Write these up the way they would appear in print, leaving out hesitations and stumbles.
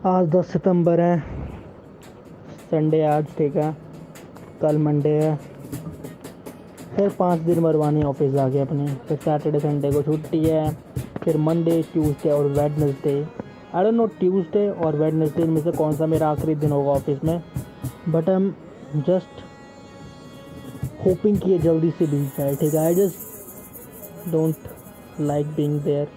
आज 10 सितंबर है, संडे आज, ठीक है। कल मंडे है। फिर 5 दिन मरवानी ऑफिस जाके अपने। फिर सैटरडे संडे को छुट्टी है। फिर मंडे, ट्यूसडे और Wednesday, I don't no Tuesday और वेडनेसडे में से कौन सा मेरा आखिरी दिन होगा ऑफिस में। But I am just hoping कि ये जल्दी से बीत जाए, ठीक है। I just don't like being there.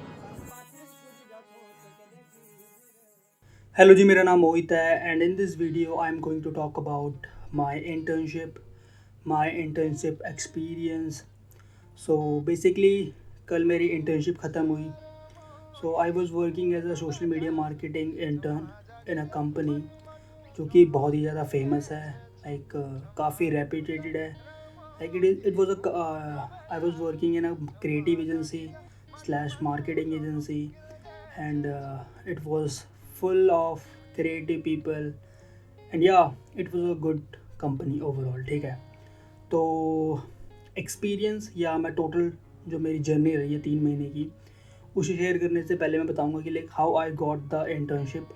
Hello ji, मेरा नाम मोहित है and in this video I am going to talk about my internship experience. So basically कल मेरी इंटर्नशिप ख़त्म हुई। So I was working as a social media marketing intern in a company जो कि बहुत ही ज़्यादा फेमस है, लाइक काफ़ी रेप्यूटेड है। Like it was a I was working in a creative agency slash marketing agency and it was full of creative people and yeah it was a good company overall, ठीक है। तो experience या मैं total जो मेरी journey रही है 3 महीने की, उसे शेयर करने से पहले मैं बताऊंगा कि like how I got the internship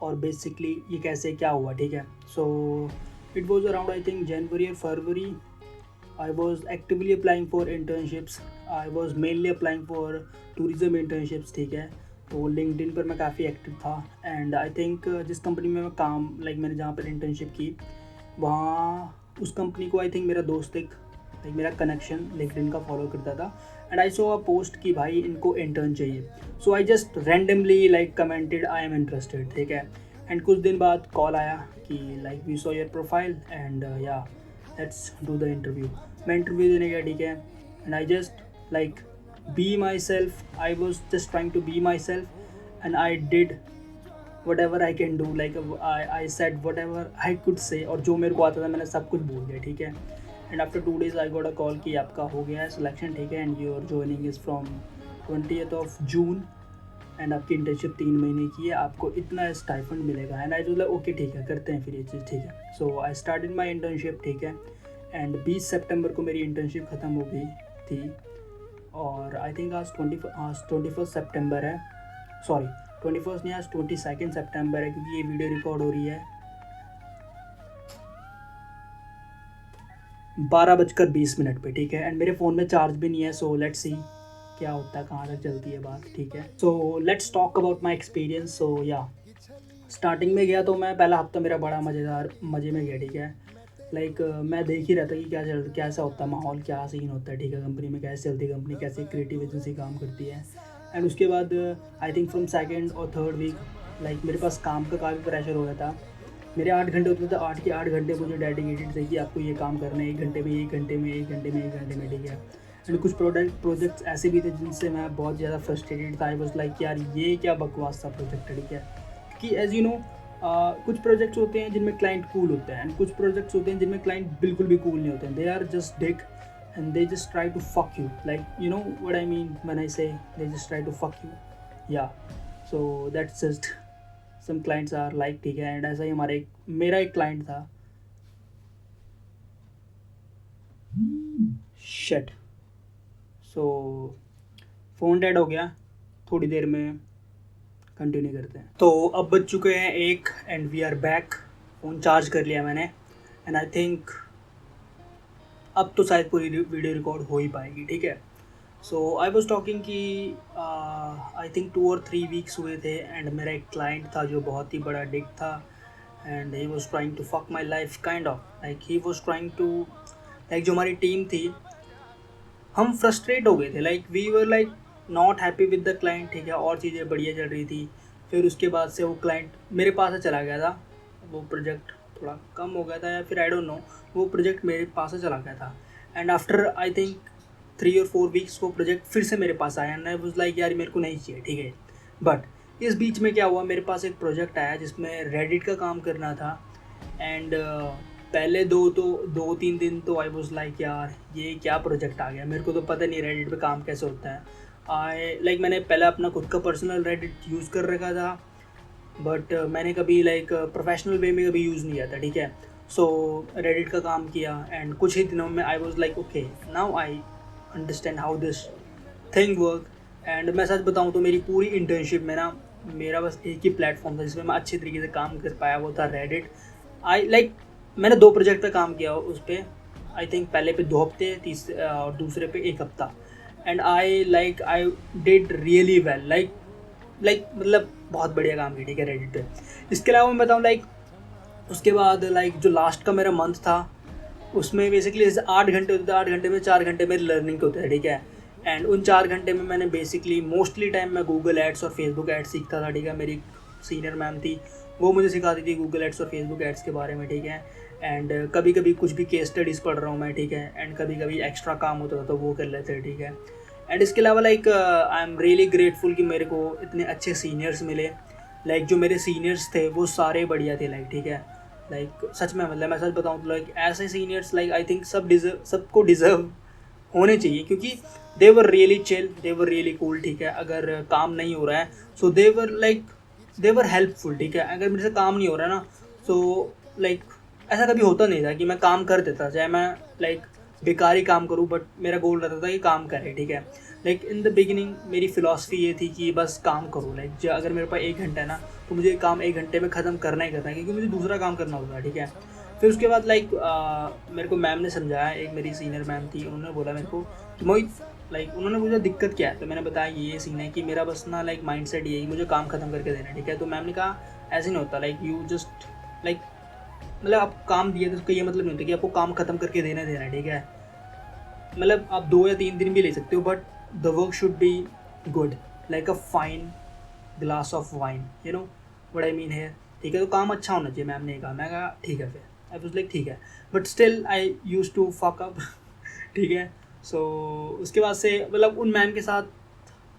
और बेसिकली ये कैसे क्या हुआ, ठीक है। So it was around I think January और फरवरी। I was actively applying for internships. I was mainly applying for tourism internships, ठीक है। तो लिंक्डइन पर मैं काफ़ी एक्टिव था एंड आई थिंक जिस कंपनी में मैं काम लाइक मैंने जहाँ पर इंटर्नशिप की, वहाँ उस कंपनी को आई थिंक मेरा दोस्त एक लाइक मेरा कनेक्शन लिंक्डइन का फॉलो करता था and I so a post कि भाई इनको इंटर्न चाहिए। So I just randomly like commented I am interested, ठीक है। एंड कुछ दिन बाद कॉल आया कि like we saw your profile and yeah let's do the interview. मैं इंटरव्यू देने गया, ठीक है। And I just like be myself. I was just trying to be myself and I did whatever I can do, like I said whatever I could say और जो मेरे को आता था मैंने सब कुछ बोल दिया, ठीक है। And after 2 days I got a call कि आपका हो गया है सिलेक्शन, ठीक है, and your joining is from 20th of June and आपकी इंटर्नशिप 3 महीने की है, आपको इतना स्टाइफंड मिलेगा। And I was like okay ठीक है, करते हैं फिर ये चीज़, ठीक है। So I started my internship, ठीक है। एंड 20 सितंबर को मेरी इंटर्नशिप ख़त्म हो गई थी और आई थिंक आज 21 सितंबर है। सॉरी 21 नहीं, आज 22 सितंबर है क्योंकि ये वीडियो रिकॉर्ड हो रही है 12:20 पे, ठीक है। एंड मेरे फ़ोन में चार्ज भी नहीं है। सो लेट्स सी क्या होता है, कहाँ तक चलती है बात, ठीक है। So let's talk about my experience. So yeah starting में गया तो मैं पहला हफ्ता मेरा बड़ा मज़े में गया, ठीक है। लाइक मैं देख ही रहा था कि कैसा होता है माहौल, क्या सीन होता है, ठीक है। कंपनी में कैसे चलती है कंपनी, कैसे क्रिएटिव एजेंसी काम करती है। एंड उसके बाद आई थिंक फ्रॉम सेकेंड और थर्ड वीक लाइक मेरे पास काम का काफ़ी प्रेशर हो गया था। मेरे 8 घंटे होते थे, 8 के 8 घंटे मुझे डेडिकेटेड थे कि आपको ये काम करना है 1 घंटे में, 1 घंटे में, 1 घंटे में, 1 घंटे में, ठीक है। एंड कुछ प्रोजेक्ट्स ऐसे भी थे जिनसे मैं बहुत ज़्यादा फ्रस्ट्रेटेड था। आई वॉज लाइक यार ये क्या बकवास सा प्रोजेक्ट है, ठीक है। कि एज यू नो कुछ प्रोजेक्ट्स होते हैं जिनमें क्लाइंट कूल होता है एंड कुछ प्रोजेक्ट्स होते हैं जिनमें क्लाइंट बिल्कुल भी कूल नहीं होते हैं। They are just dick and they just try to fuck you, like you know what I mean when I say they just try to fuck you, yeah. So that's just some clients are like, ठीक है। And ऐसा ही मेरा एक client था, shit. सो phone dead हो गया, थोड़ी देर में कंटिन्यू करते हैं। तो अब बज चुके हैं 1 and we are back. Phone charge कर लिया मैंने एंड आई थिंक अब तो शायद पूरी वीडियो रिकॉर्ड हो ही पाएगी, ठीक है। सो आई वॉज टॉकिंग कि आई थिंक 2 और 3 वीक्स हुए थे एंड मेरा एक क्लाइंट था जो बहुत ही बड़ा डिक था and he was trying to fuck my life kind of, like he was trying to like जो हमारी टीम थी हम फ्रस्ट्रेट हो गए थे, like we were like not happy with the client, ठीक है। और चीज़ें बढ़िया चल रही थी। फिर उसके बाद से वो क्लाइंट मेरे पास से चला गया था। वो प्रोजेक्ट थोड़ा कम हो गया था या फिर आई डोंट नो, वो प्रोजेक्ट मेरे पास से चला गया था। एंड आफ्टर आई थिंक 3 और 4 वीक्स वो प्रोजेक्ट फिर से मेरे पास आया एंड आई वाज लाइक यार मेरे को नहीं चाहिए, ठीक है। बट इस बीच में क्या हुआ, मेरे पास एक प्रोजेक्ट आया जिसमें रेडिट का काम करना था एंड पहले 2-3 दिन तो आई वॉज लाइक यार ये क्या प्रोजेक्ट आ गया, मेरे को तो पता नहीं रेडिट पे काम कैसे होता है। मैंने पहले अपना खुद का पर्सनल रेडिट यूज़ कर रखा था बट मैंने कभी लाइक प्रोफेशनल वे में कभी यूज़ नहीं किया था, ठीक है। सो रेडिट का काम किया एंड कुछ ही दिनों में I was like okay now I understand how this thing work. And मैं सच बताऊँ तो मेरी पूरी इंटर्नशिप में ना मेरा बस एक ही प्लेटफॉर्म था जिसमें मैं अच्छे तरीके से काम कर पाया, वो था रेडिट। मैंने 2 प्रोजेक्ट पे काम किया उस पर। आई थिंक पहले पे 2 हफ्ते, तीसरे और दूसरे पे 1 हफ्ता। And I did really well, मतलब बहुत बढ़िया काम किया, ठीक है, रेडिट पे। इसके अलावा मैं बताऊँ उसके बाद जो लास्ट का मेरा मंथ था, उसमें बेसिकली जैसे 8 घंटे होते थे, 8 घंटे में 4 घंटे मेरे लर्निंग के होते थे, ठीक है। एंड उन 4 घंटे में मैंने बेसिकली मोस्टली टाइम मैं गूगल एड्स और फेसबुक एड्स सीखता था, ठीक है। मेरी सीनियर मैम थी, वो मुझे सिखाती थी गूगल एड्स और फेसबुक एड्स के बारे में, ठीक है। एंड कभी कभी कुछ भी केस स्टडीज़ पढ़ रहा हूँ मैं, ठीक है। एंड कभी कभी एक्स्ट्रा काम होता था तो वो कर लेते हैं, ठीक है। एंड इसके अलावा आई एम रियली ग्रेटफुल कि मेरे को इतने अच्छे सीनियर्स मिले। जो मेरे सीनियर्स थे वो सारे बढ़िया थे, ठीक है। सच में, मतलब मैं सच बताऊँ तो ऐसे सीनियर्स आई थिंक सबको डिज़र्व होने चाहिए, क्योंकि they were really chill, they were really cool, ठीक है। अगर काम नहीं हो रहा है सो दे वर हेल्पफुल, ठीक है। अगर मेरे से काम नहीं हो रहा है ना, सो ऐसा कभी होता नहीं था कि मैं काम कर देता, चाहे मैं बेकारी काम करूँ, बट मेरा गोल रहता था कि काम करे, ठीक है। इन द बिगिनिंग मेरी फ़िलासफ़ी ये थी कि बस काम करूँ। अगर मेरे पास 1 घंटा है ना, तो मुझे काम 1 घंटे में ख़त्म करना ही करना है, क्योंकि मुझे दूसरा काम करना होता है, ठीक है। फिर उसके बाद मेरे को मैम ने समझाया, एक मेरी सीनियर मैम थी, उन्होंने बोला मेरे को कि मोहित, उन्होंने मुझे दिक्कत क्या है, तो मैंने बताया ये सीन है कि मेरा बस ना माइंड सेट ये है कि मुझे काम ख़त्म करके देना है, ठीक है। तो मैम ने कहा ऐसे नहीं होता, यू जस्ट मतलब आप काम दिए तो उसका ये मतलब नहीं होता कि आपको काम ख़त्म करके देना है, ठीक है। मतलब आप 2 या 3 दिन भी ले सकते हो, but the work should be good, like a fine glass of wine, you know what I mean है, ठीक है। तो काम अच्छा होना चाहिए, मैम ने कहा। मैं कहा ठीक है, फिर आई वाज ठीक है, but still I use to fuck up ठीक है। सो उसके बाद से मतलब उन मैम के साथ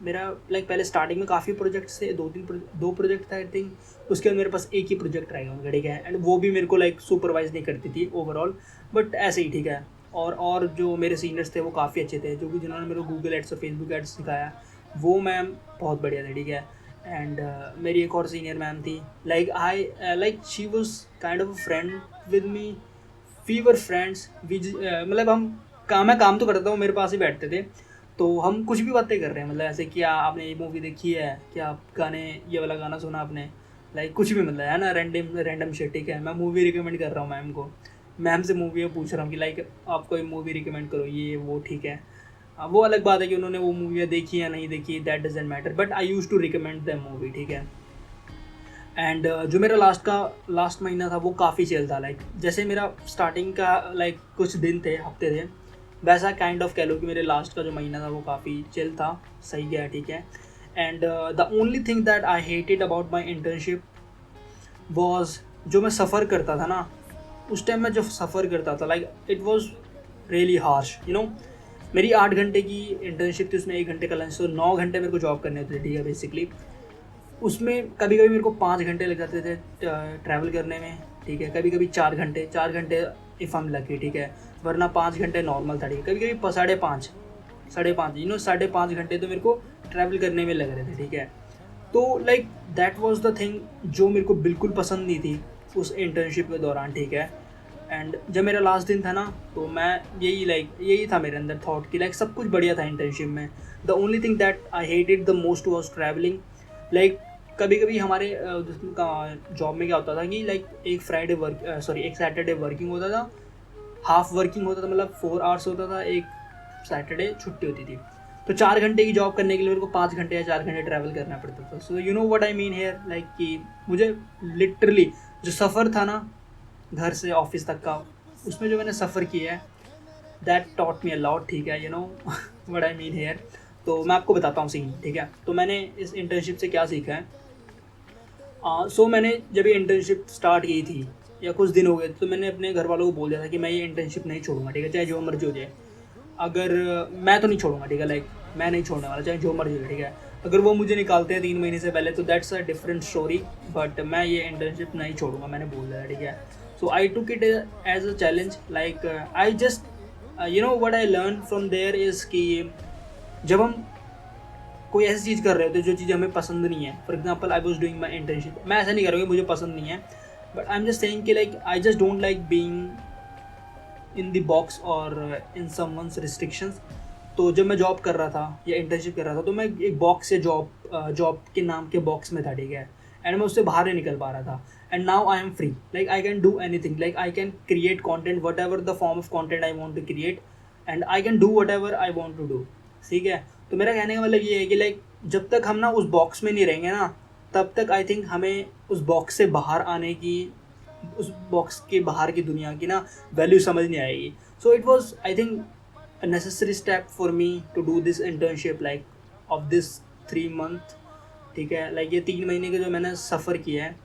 मेरा पहले स्टार्टिंग में काफ़ी प्रोजेक्ट्स थे, 2 प्रोजेक्ट थे आई थिंक। उसके बाद मेरे पास एक ही प्रोजेक्ट रहेगा उनका, ठीक है। एंड वो भी मेरे को सुपरवाइज नहीं करती थी ओवरऑल, बट ऐसे ही, ठीक है। और जो मेरे सीनियर्स थे वो काफ़ी अच्छे थे, जो कि जिन्होंने मेरे को गूगल एड्स और फेसबुक एड्स सिखाया, वो मैम बहुत बढ़िया थे, ठीक है। एंड मेरी एक और सीनियर मैम थी, she was kind of a friend with me. We were friends, मतलब मैं काम तो करता था, वो मेरे पास ही बैठते थे, तो हम कुछ भी बातें कर रहे हैं, मतलब ऐसे क्या आपने ये मूवी देखी है, क्या आप ये वाला गाना सुना आपने, कुछ भी, मतलब है ना, रैंडम शिट, ठीक है। मैं मूवी रिकमेंड कर रहा हूँ मैम को, मैम से मूवी पूछ रहा हूँ कि आप कोई मूवी रिकमेंड करो, ये वो, ठीक है। वो अलग बात है कि उन्होंने वो मूवियाँ देखी या नहीं देखी, that doesn't matter, but I use to recommend the movie, ठीक है। एंड जो मेरा लास्ट महीना था वो काफ़ी चिल था, जैसे मेरा स्टार्टिंग का कुछ दिन थे, हफ्ते थे, वैसा काइंड ऑफ कह लो कि मेरे लास्ट का जो महीना था वो काफ़ी चिल था, सही गया, ठीक है। And the only thing that I hated about my internship was, जो मैं सफ़र करता था ना, उस टाइम मैं जब सफ़र करता था, it was really harsh, you know. मेरी 8 घंटे की इंटर्नशिप थी, उसमें 1 घंटे का लंच, तो 9 घंटे मेरे को जॉब करने होते थे, ठीक है, बेसिकली। उसमें कभी कभी मेरे को 5 घंटे लग जाते थे ट्रैवल करने में, ठीक है। कभी कभी 4 घंटे इफ़ आई एम लकी, ठीक है, वरना 5 घंटे नॉर्मल था, ठीक है। कभी कभी 5.5 यू नो 5.5 घंटे तो मेरे को ट्रैवल करने में लग रहे थे, ठीक है। तो दैट वाज द थिंग जो मेरे को बिल्कुल पसंद नहीं थी उस इंटर्नशिप के दौरान, ठीक है। एंड जब मेरा लास्ट दिन था ना, तो मैं यही था मेरे अंदर थॉट कि सब कुछ बढ़िया था इंटर्नशिप में। The only thing that I hated the most was travelling. कभी कभी हमारे जॉब में क्या होता था कि एक सैटरडे वर्किंग होता था, हाफ वर्किंग होता था, मतलब 4 आवर्स होता था, एक सैटरडे छुट्टी होती थी। तो 4 घंटे की जॉब करने के लिए मेरे को 5 घंटे या 4 घंटे ट्रैवल करना पड़ता था। So you know what I mean here, कि मुझे लिटरली जो सफ़र था ना घर से ऑफिस तक का, उसमें जो मैंने सफ़र किया है, that taught me a lot, ठीक है, you know what I mean here. तो मैं आपको बताता हूँ सीन, ठीक है। तो मैंने इस इंटर्नशिप से क्या सीखा है। सो मैंने जब ये इंटर्नशिप स्टार्ट की थी या कुछ दिन हो गए, तो मैंने अपने घर वालों को बोल दिया था कि मैं ये इंटर्नशिप नहीं छोड़ूंगा, ठीक है, चाहे जो मर्जी हो जाए। अगर मैं तो नहीं छोड़ूंगा, ठीक है, मैं नहीं छोड़ने वाला, चाहे जो मर्जी हो, ठीक है। अगर वो मुझे निकालते हैं 3 महीने से पहले, तो that's a different story, but मैं ये इंटर्नशिप नहीं छोड़ूंगा, मैंने बोल दिया, ठीक है। So I took it as a challenge, I just you know what I learn from there is कि जब हम कोई ऐसी चीज़ कर रहे होते जो चीज़ हमें पसंद नहीं है, for example I was doing my internship, मैं ऐसा नहीं कर रहा हूँ कि मुझे पसंद नहीं है, but I am just saying कि I just don't like being in the box और इन समवन्स रिस्ट्रिक्शंस। तो तो जब मैं जॉब कर रहा था या इंटर्नशिप कर रहा था तो मैं एक बॉक्स से जॉब के नाम के बॉक्स में था, ठीक है, एंड मैं उससे बाहर नहीं निकल पा रहा था. And now I am free, like I can do anything, like I can create content whatever the form of content I want to create, and I can do whatever I want to do. ठीक है. तो मेरा कहने का मतलब ये है कि लाइक जब तक हम ना उस बॉक्स में नहीं रहेंगे ना, तब तक आई थिंक हमें उस बॉक्स से बाहर आने की, उस बॉक्स के बाहर की दुनिया की ना वैल्यू समझ नहीं आएगी. सो it was I think a necessary step for me to do this internship like of this 3 month. ठीक है, लाइक ये 3 महीने के जो मैंने सफ़र किया है,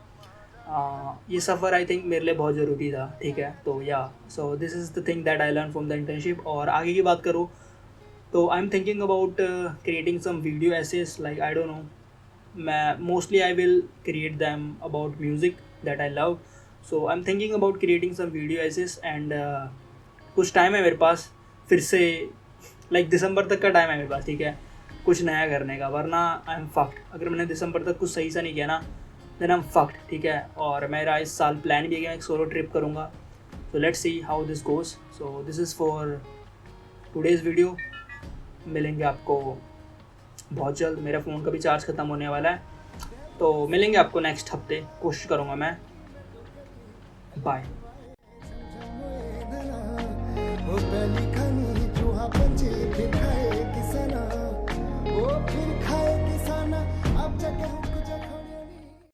ये सफ़र आई थिंक मेरे लिए बहुत ज़रूरी था. ठीक है. तो yeah so this is the thing that I learn from the internship. और आगे की बात करूँ तो I am thinking about creating some video essays, like I don't know, मैं mostly I will create them about music that I love. So I am thinking about creating some video essays and कुछ time है मेरे पास फिर से, like दिसंबर तक का time है मेरे पास. ठीक है, कुछ नया करने का, वरना आई एम फक्ड. अगर मैंने दिसंबर तक कुछ सही सा नहीं किया ना, देन आई एम फक्ड. ठीक है. और मेरा इस साल प्लान भी है कि मैं एक सोलो ट्रिप करूँगा. So let's see how this goes. So this is for today's video. मिलेंगे आपको बहुत जल्द. मेरा फ़ोन का भी चार्ज ख़त्म होने वाला है, तो मिलेंगे आपको नेक्स्ट हफ्ते. कोशिश करूँगा मैं. बाय.